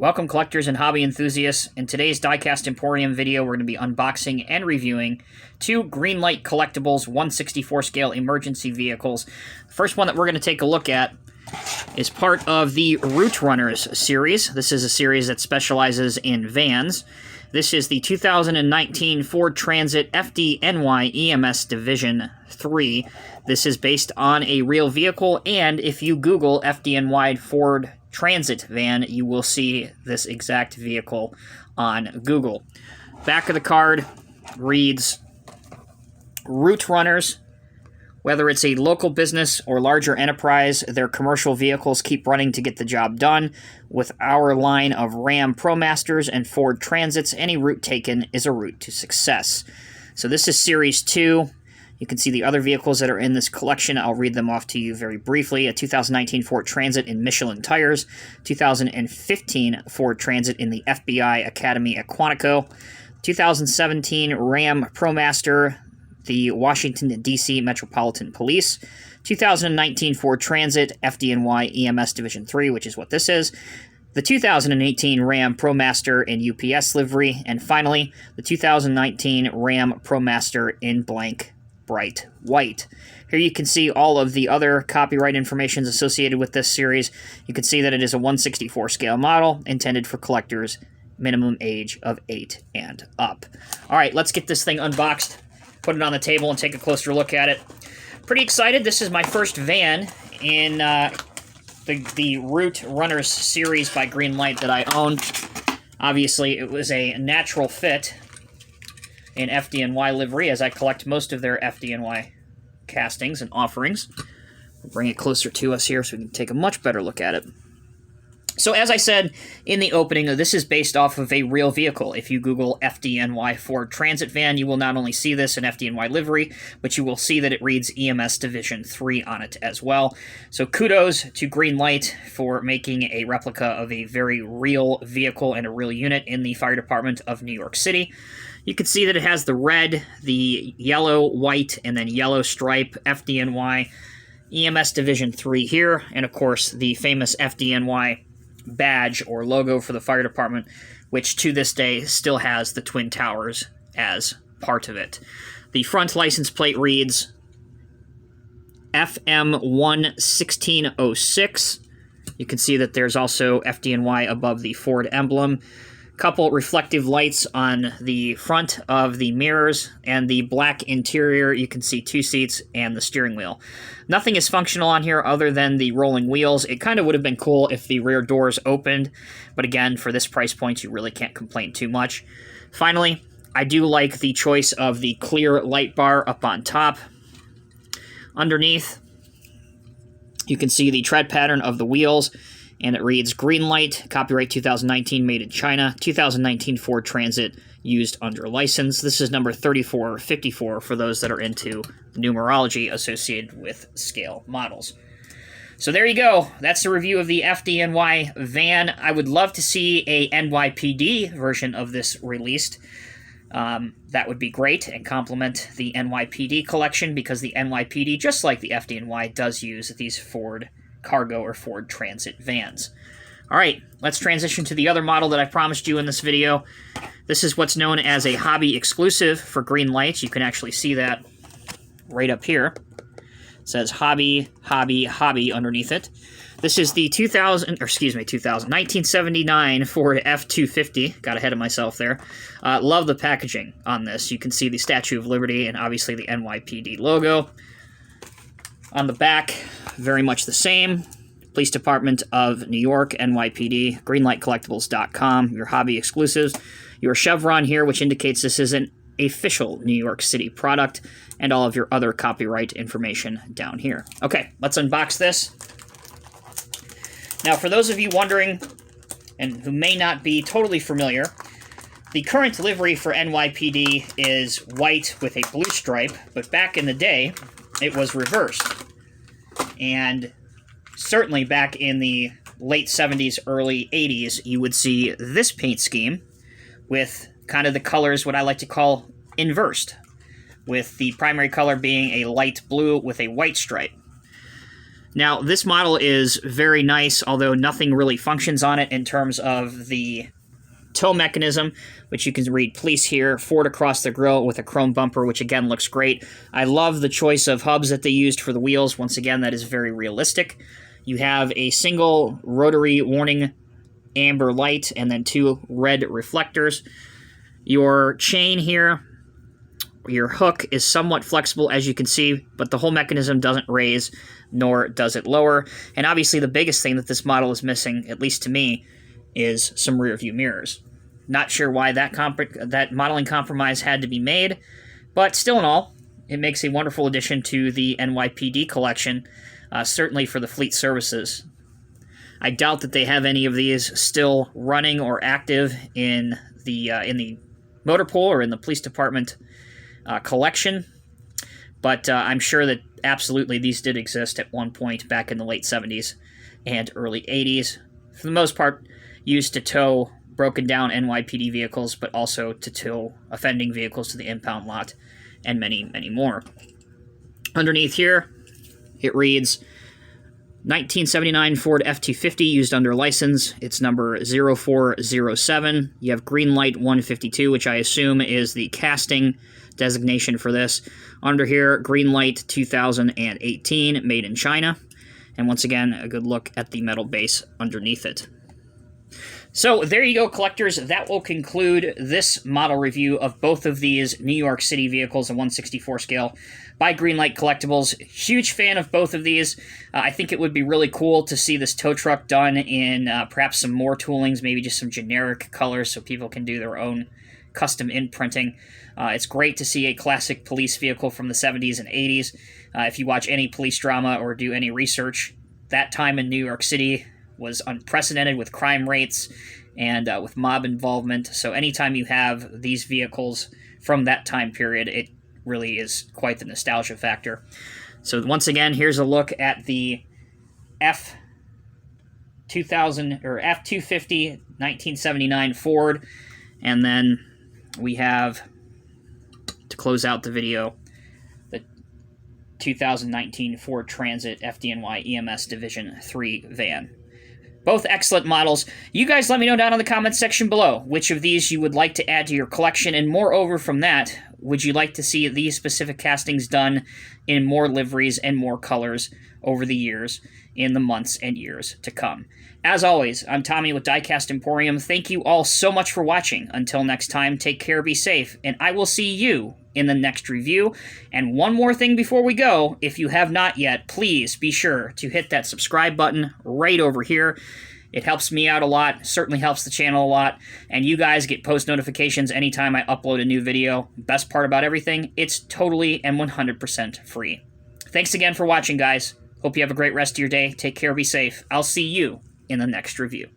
Welcome collectors and hobby enthusiasts. In today's Diecast Emporium video, we're going to be unboxing and reviewing two Greenlight Collectibles 1/64 scale emergency vehicles. The first one that we're going to take a look at is part of the Route Runners series. This is a series that specializes in vans. This is the 2019 Ford Transit FDNY EMS Division 3. This is based on a real vehicle, and if you Google FDNY Ford Transit van, you will see this exact vehicle on Google. Back of the card reads, Route Runners. Whether it's a local business or larger enterprise, their commercial vehicles keep running to get the job done. With our line of Ram ProMasters and Ford Transits, any route taken is a route to success. So this is Series 2. You can see the other vehicles that are in this collection. I'll read them off to you very briefly. A 2019 Ford Transit in Michelin tires. 2015 Ford Transit in the FBI Academy at Quantico. 2017 Ram ProMaster, the Washington, D.C. Metropolitan Police. 2019 Ford Transit FDNY EMS Division 3, which is what this is. The 2018 Ram ProMaster in UPS livery. And finally, the 2019 Ram ProMaster in blank bright white. Here you can see all of the other copyright information associated with this series. You can see that it is a 1/64 scale model intended for collectors, minimum age of 8 and up. All right, let's get this thing unboxed, put it on the table, and take a closer look at it. Pretty excited. This is my first van in the Route Runners series by Greenlight that I own. Obviously, it was a natural fit in FDNY livery, as I collect most of their FDNY castings and offerings. We'll bring it closer to us here so we can take a much better look at it. So as I said in the opening, this is based off of a real vehicle. If you Google FDNY Ford Transit van, you will not only see this in FDNY livery, but you will see that it reads EMS Division 3 on it as well. So kudos to Greenlight for making a replica of a very real vehicle and a real unit in the Fire Department of New York City. You can see that it has the red, the yellow, white, and then yellow stripe FDNY EMS Division 3 here, and of course the famous FDNY badge or logo for the fire department, which to this day still has the Twin Towers as part of it. The front license plate reads FM11606. You can see that there's also FDNY above the Ford emblem. Couple reflective lights on the front of the mirrors, and the black interior. You can see two seats and the steering wheel. Nothing is functional on here other than the rolling wheels. It kind of would have been cool if the rear doors opened, but again, for this price point, you really can't complain too much. Finally, I do like the choice of the clear light bar up on top. Underneath, you can see the tread pattern of the wheels, and it reads Greenlight, copyright 2019, made in China, 2019 Ford Transit, used under license. This is number 3454 for those that are into the numerology associated with scale models. So there you go. That's the review of the FDNY van. I would love to see a NYPD version of this released. That would be great and complement the NYPD collection, because the NYPD, just like the FDNY, does use these Ford cargo or Ford Transit vans. All right, let's transition to the other model that I promised you in this video. This is what's known as a hobby exclusive for Greenlight. You can actually see that right up here. It says hobby, hobby, hobby underneath it. This is the 1979 Ford F-250. Got ahead of myself there. Love the packaging on this. You can see the Statue of Liberty and obviously the NYPD logo. On the back, very much the same. Police Department of New York, NYPD, GreenlightCollectibles.com, your hobby exclusives. Your chevron here, which indicates this is an official New York City product, and all of your other copyright information down here. Okay, let's unbox this. Now, for those of you wondering, and who may not be totally familiar, the current livery for NYPD is white with a blue stripe, but back in the day, it was reversed. And certainly back in the late 70s, early 80s, you would see this paint scheme with kind of the colors, what I like to call inversed, with the primary color being a light blue with a white stripe. Now, this model is very nice, although nothing really functions on it in terms of the tow mechanism, which you can read police here, Ford across the grille with a chrome bumper, which again looks great. I love the choice of hubs that they used for the wheels. Once again, that is very realistic. You have a single rotary warning amber light and then 2 red reflectors. Your chain here, your hook is somewhat flexible, as you can see, but the whole mechanism doesn't raise, nor does it lower. And obviously the biggest thing that this model is missing, at least to me, is some rear view mirrors. Not sure why that modeling compromise had to be made, but still in all, it makes a wonderful addition to the NYPD collection, certainly for the fleet services. I doubt that they have any of these still running or active in the motor pool or in the police department collection, but I'm sure that absolutely these did exist at one point back in the late 70s and early 80s. For the most part, used to tow broken down NYPD vehicles, but also to tow offending vehicles to the impound lot, and many, many more. Underneath here, it reads 1979 Ford F-250 used under license. It's number 0407. You have Greenlight 152, which I assume is the casting designation for this. Under here, Greenlight 2018, made in China. And once again, a good look at the metal base underneath it. So there you go, collectors. That will conclude this model review of both of these New York City vehicles, a 1/64 scale by Greenlight Collectibles. Huge fan of both of these. I think it would be really cool to see this tow truck done in perhaps some more toolings, maybe just some generic colors so people can do their own custom imprinting. It's great to see a classic police vehicle from the 70s and 80s. If you watch any police drama or do any research, that time in New York City was unprecedented with crime rates and with mob involvement. So anytime you have these vehicles from that time period, it really is quite the nostalgia factor. So once again, here's a look at the F-250 1979 Ford, and then we have, to close out the video, the 2019 Ford Transit FDNY EMS Division 3 van. Both excellent models. You guys let me know down in the comments section below which of these you would like to add to your collection, and moreover from that, would you like to see these specific castings done in more liveries and more colors over the years, in the months and years to come. As always, I'm Tommy with Diecast Emporium. Thank you all so much for watching. Until next time, take care, be safe, and I will see you in the next review. And one more thing before we go, if you have not yet, please be sure to hit that subscribe button right over here. It helps me out a lot, certainly helps the channel a lot, and you guys get post notifications anytime I upload a new video. Best part about everything, it's totally and 100% free. Thanks again for watching, guys. Hope you have a great rest of your day. Take care, be safe. I'll see you in the next review.